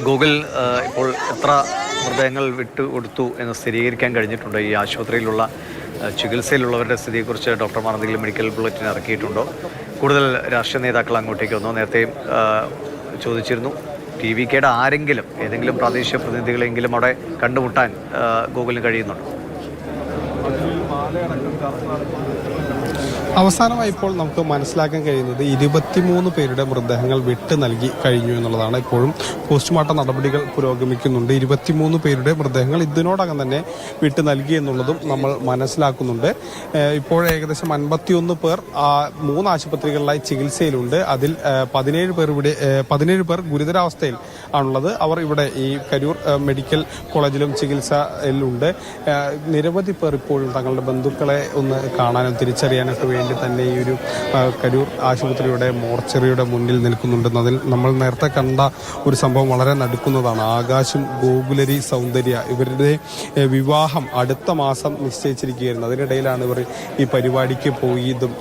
Google ഇപ്പോൾ എത്ര മൃതദേഹങ്ങൾ വിട്ടുകൊടുത്തു എന്ന് സ്ഥിരീകരിക്കാൻ കഴിഞ്ഞിട്ടുണ്ട്? ഈ ആശുപത്രിയിലുള്ള ചികിത്സയിലുള്ളവരുടെ സ്ഥിതിയെക്കുറിച്ച് ഡോക്ടർമാർ എന്തെങ്കിലും മെഡിക്കൽ ബുള്ളറ്റിൻ ഇറക്കിയിട്ടുണ്ടോ? കൂടുതൽ രാഷ്ട്രീയ നേതാക്കൾ അങ്ങോട്ടേക്ക് വന്നു. നേരത്തെയും ചോദിച്ചിരുന്നു, ടി വി കെയുടെ ആരെങ്കിലും ഏതെങ്കിലും പ്രാദേശിക പ്രതിനിധികളെങ്കിലും അവിടെ കണ്ടുമുട്ടാൻ ഗൂഗിളിന് കഴിയുന്നുണ്ടോ? അവസാനമായി ഇപ്പോൾ നമുക്ക് മനസ്സിലാക്കാൻ കഴിയുന്നത് 23 പേരുടെ മൃതദേഹങ്ങൾ വിട്ട് നൽകി കഴിഞ്ഞു എന്നുള്ളതാണ്. ഇപ്പോഴും പോസ്റ്റ്മോർട്ടം നടപടികൾ പുരോഗമിക്കുന്നുണ്ട്. 23 പേരുടെ മൃതദേഹങ്ങൾ ഇതിനോടകം തന്നെ വിട്ട് നൽകി എന്നുള്ളതും നമ്മൾ മനസ്സിലാക്കുന്നുണ്ട്. ഇപ്പോൾ ഏകദേശം 51 പേർ 3 ആശുപത്രികളിലായി ചികിത്സയിലുണ്ട്. അതിൽ 17 പേർ ഗുരുതരാവസ്ഥയിൽ ആണുള്ളത്. അവർ ഇവിടെ ഈ കരൂർ മെഡിക്കൽ കോളേജിലും ചികിത്സയിലുണ്ട്. നിരവധി പേർ ഇപ്പോഴും തങ്ങളുടെ ബന്ധുക്കളെ ഒന്ന് കാണാനും തിരിച്ചറിയാനൊക്കെ വേണ്ടി തന്നെ ഈ ഒരു കരൂർ ആശുപത്രിയുടെ മോർച്ചറിയുടെ മുന്നിൽ നിൽക്കുന്നുണ്ടെന്നതിൽ നമ്മൾ നേരത്തെ കണ്ട ഒരു സംഭവം വളരെ നടുക്കുന്നതാണ്. ആകാശും ഗോകുലരി സൗന്ദര്യ ഇവരുടെ വിവാഹം അടുത്ത മാസം നിശ്ചയിച്ചിരിക്കുകയായിരുന്നു. അതിനിടയിലാണ് ഇവർ ഈ പരിപാടിക്ക് പോയതും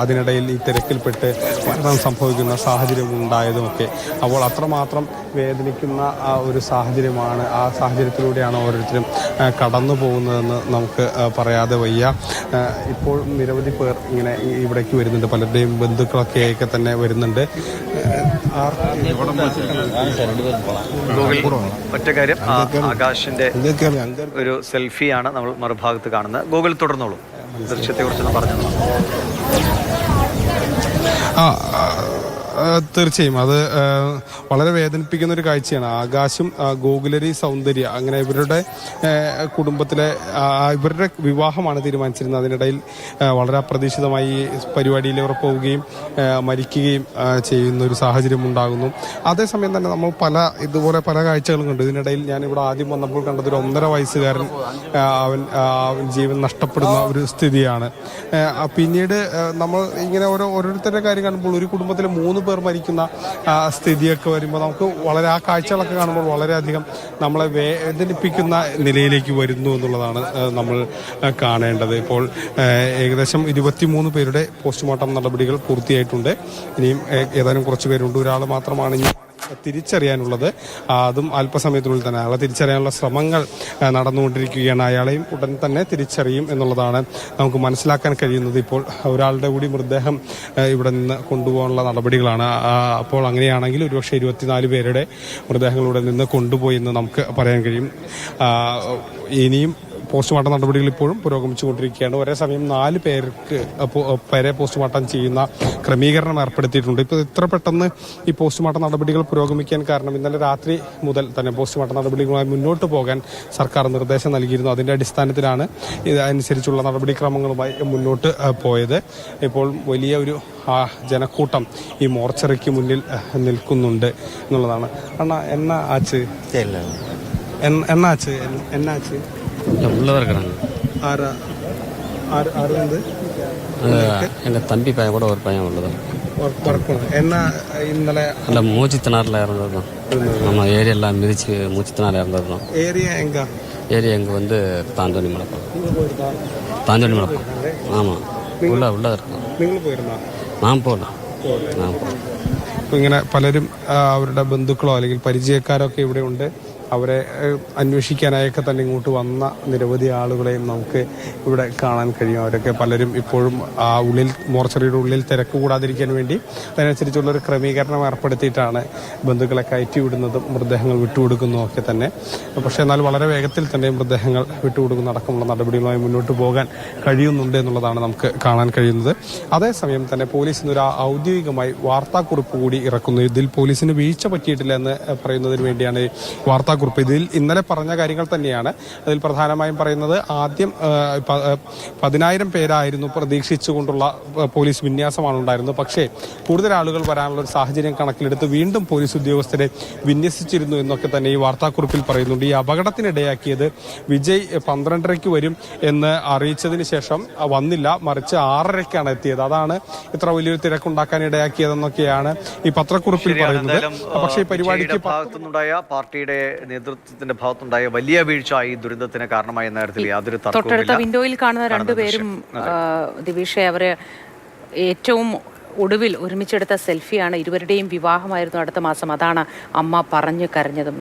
അതിനിടയിൽ ഈ തിരക്കിൽപ്പെട്ട് മരണം സംഭവിക്കുന്ന സാഹചര്യം ഉണ്ടായതുമൊക്കെ. അപ്പോൾ അത്രമാത്രം വേദനിക്കുന്ന ആ ഒരു സാഹചര്യമാണ്. ആ സാഹചര്യത്തിലൂടെയാണ് ഓരോരുത്തരും കടന്നു പോകുന്നതെന്ന് നമുക്ക് പറയാതെ വയ്യ. ഇപ്പോൾ നിരവധി പേർ ഇങ്ങനെ ഇവിടേക്ക് വരുന്നുണ്ട്. പലരുടെയും ബന്ധുക്കളൊക്കെ തന്നെ വരുന്നുണ്ട്. ഒറ്റ കാര്യം, ആകാശിന്റെ ഒരു സെൽഫിയാണ് നമ്മൾ മറുഭാഗത്ത് കാണുന്നത്. ഗൂഗിൾ തുടർന്നോളൂ, ദൃശ്യത്തെ കുറിച്ചൊന്ന് പറഞ്ഞു. തീർച്ചയായും അത് വളരെ വേദനിപ്പിക്കുന്ന ഒരു കാഴ്ചയാണ്. ആകാശും ഗോകുലരി സൗന്ദര്യ അങ്ങനെ ഇവരുടെ കുടുംബത്തിലെ ഇവരുടെ വിവാഹമാണ് തീരുമാനിച്ചിരുന്നത്. അതിനിടയിൽ വളരെ അപ്രതീക്ഷിതമായി പരിപാടിയിൽ ഇവർ പോവുകയും മരിക്കുകയും ചെയ്യുന്ന ഒരു സാഹചര്യം ഉണ്ടാകുന്നു. അതേസമയം തന്നെ നമ്മൾ ഇതുപോലെ പല കാഴ്ചകളും കണ്ടു. ഇതിനിടയിൽ ഞാൻ ഇവിടെ ആദ്യം വന്നപ്പോൾ കണ്ടത് ഒരു 1.5 വയസ്സുകാരൻ അവൻ ജീവൻ നഷ്ടപ്പെടുന്ന ഒരു സ്ഥിതിയാണ്. പിന്നീട് നമ്മൾ ഇങ്ങനെ ഓരോരുത്തരുടെ കാര്യം കാണുമ്പോൾ ഒരു കുടുംബത്തിലെ 3 പേർ മരിക്കുന്ന സ്ഥിതിയൊക്കെ വരുമ്പോൾ നമുക്ക് വളരെ ആ കാഴ്ചകളൊക്കെ കാണുമ്പോൾ വളരെയധികം നമ്മളെ വേദനിപ്പിക്കുന്ന നിലയിലേക്ക് വരുന്നു എന്നുള്ളതാണ് നമ്മൾ കാണേണ്ടത്. ഇപ്പോൾ ഏകദേശം 23 പേരുടെ പോസ്റ്റ്മോർട്ടം നടപടികൾ പൂർത്തിയായിട്ടുണ്ട്. ഇനിയും ഏതാനും കുറച്ച് പേരുണ്ട്. ഒരാൾ മാത്രമാണ് ഇനി തിരിച്ചറിയാനുള്ളത്. അതും അല്പസമയത്തിനുള്ളിൽ തന്നെ അയാളെ തിരിച്ചറിയാനുള്ള ശ്രമങ്ങൾ നടന്നുകൊണ്ടിരിക്കുകയാണ്. അയാളെയും ഉടൻ തന്നെ തിരിച്ചറിയും എന്നുള്ളതാണ് നമുക്ക് മനസ്സിലാക്കാൻ കഴിയുന്നത്. ഇപ്പോൾ ഒരാളുടെ കൂടി മൃതദേഹം ഇവിടെ നിന്ന് കൊണ്ടുപോകാനുള്ള നടപടികളാണ്. അപ്പോൾ അങ്ങനെയാണെങ്കിൽ ഒരുപക്ഷെ 24 പേരുടെ മൃതദേഹങ്ങൾ ഇവിടെ നിന്ന് കൊണ്ടുപോയി എന്ന് നമുക്ക് പറയാൻ കഴിയും. ഇനിയും പോസ്റ്റ്മോർട്ടം നടപടികൾ ഇപ്പോഴും പുരോഗമിച്ചുകൊണ്ടിരിക്കുകയാണ്. ഒരേ സമയം 4 പേരെ പോസ്റ്റ്മോർട്ടം ചെയ്യുന്ന ക്രമീകരണം ഏർപ്പെടുത്തിയിട്ടുണ്ട്. ഇപ്പോൾ ഇത്ര പെട്ടെന്ന് ഈ പോസ്റ്റ്മോർട്ടം നടപടികൾ പുരോഗമിക്കാൻ കാരണം ഇന്നലെ രാത്രി മുതൽ തന്നെ പോസ്റ്റ്മോർട്ടം നടപടികളുമായി മുന്നോട്ട് പോകാൻ സർക്കാർ നിർദ്ദേശം നൽകിയിരുന്നു. അതിന്റെ അടിസ്ഥാനത്തിലാണ് ഇതനുസരിച്ചുള്ള നടപടിക്രമങ്ങളുമായി മുന്നോട്ട് പോയത്. ഇപ്പോൾ വലിയ ഒരു ജനക്കൂട്ടം ഈ മോർച്ചറിക്ക് മുന്നിൽ നിൽക്കുന്നുണ്ട് എന്നുള്ളതാണ്. എന്നാ ആച്ച് உள்ள இருக்கிறாங்க. எங்கள் தம்பி பையன் கூட ஒரு பையன் உள்ளதான். ഇന്നലെ അല്ല മൂച്ച് തിണറിൽ ഇറந்தது. நம்ம ஏரியெல்லாம் மிதிச்சு மூச்சு திணறு இறந்தது தான். ஏரியா எங்க வந்து தாந்தோணி மலப்பம். ஆமாம் உள்ள இருக்கும். நான் போகல. ഇങ്ങനെ പലരും അവരുടെ ബന്ധുക്കളോ അല്ലെങ്കിൽ പരിചയക്കാരോ ഒക്കെ ഇവിടെ ഉണ്ട്. അവരെ അന്വേഷിക്കാനായൊക്കെ തന്നെ ഇങ്ങോട്ട് വന്ന നിരവധി ആളുകളെയും നമുക്ക് ഇവിടെ കാണാൻ കഴിയും. അവരൊക്കെ പലരും ഇപ്പോഴും ആ മോർച്ചറിയുടെ ഉള്ളിൽ തിരക്ക് കൂടാതിരിക്കാൻ വേണ്ടി അതിനനുസരിച്ചുള്ളൊരു ക്രമീകരണം ഏർപ്പെടുത്തിയിട്ടാണ് ബന്ധുക്കളെ കയറ്റി വിടുന്നതും മൃതദേഹങ്ങൾ വിട്ടുകൊടുക്കുന്നതും ഒക്കെ തന്നെ. പക്ഷേ എന്നാൽ വളരെ വേഗത്തിൽ തന്നെ മൃതദേഹങ്ങൾ വിട്ടുകൊടുക്കുന്ന അടക്കമുള്ള നടപടികളുമായി മുന്നോട്ട് പോകാൻ കഴിയുന്നുണ്ട് എന്നുള്ളതാണ് നമുക്ക് കാണാൻ കഴിയുന്നത്. അതേസമയം തന്നെ പോലീസ് ഇന്നൊരു ഔദ്യോഗികമായി വാർത്താക്കുറിപ്പ് കൂടി ഇറക്കുന്നു. ഇതിൽ പോലീസിന് വീഴ്ച പറ്റിയിട്ടില്ല എന്ന് പറയുന്നതിന് വേണ്ടിയാണ് വാർത്താക്കുറിപ്പ്. ഇതിൽ ഇന്നലെ പറഞ്ഞ കാര്യങ്ങൾ തന്നെയാണ്. അതിൽ പ്രധാനമായും പറയുന്നത് ആദ്യം 10,000 പേരായിരുന്നു പ്രതീക്ഷിച്ചുകൊണ്ടുള്ള പോലീസ് വിന്യാസമാണ് ഉണ്ടായിരുന്നത്. പക്ഷേ കൂടുതൽ ആളുകൾ വരാനുള്ള ഒരു സാഹചര്യം കണക്കിലെടുത്ത് വീണ്ടും പോലീസ് ഉദ്യോഗസ്ഥരെ വിന്യസിച്ചിരുന്നു എന്നൊക്കെ തന്നെ ഈ വാർത്താക്കുറിപ്പിൽ പറയുന്നുണ്ട്. ഈ അപകടത്തിനിടയാക്കിയത് വിജയ് 12:30 വരും എന്ന് അറിയിച്ചതിന് ശേഷം വന്നില്ല, മറിച്ച് 6:30 എത്തിയത്. അതാണ് ഇത്ര വലിയൊരു തിരക്കുണ്ടാക്കാൻ ഇടയാക്കിയതെന്നൊക്കെയാണ് ഈ പത്രക്കുറിപ്പിൽ പറയുന്നത്. പക്ഷേ ഈ പരിപാടിക്ക് പാർട്ടിയുടെ നേതൃത്വത്തിന്റെ ഭാഗത്തുണ്ടായ വലിയ വീഴ്ച ഈ ദുരന്തത്തിന് കാരണമായ നേരത്തിൽ യാതൊരു തൊട്ടടുത്ത വിൻഡോയിൽ കാണുന്ന 2 പേരും ദിവിഷെ അവര് ഏറ്റവും ഒടുവിൽ ഒരുമിച്ചെടുത്ത സെൽഫിയാണ്. ഇരുവരുടെയും വിവാഹമായിരുന്നു അടുത്ത മാസം. അതാണ് അമ്മ പറഞ്ഞു കരഞ്ഞതും.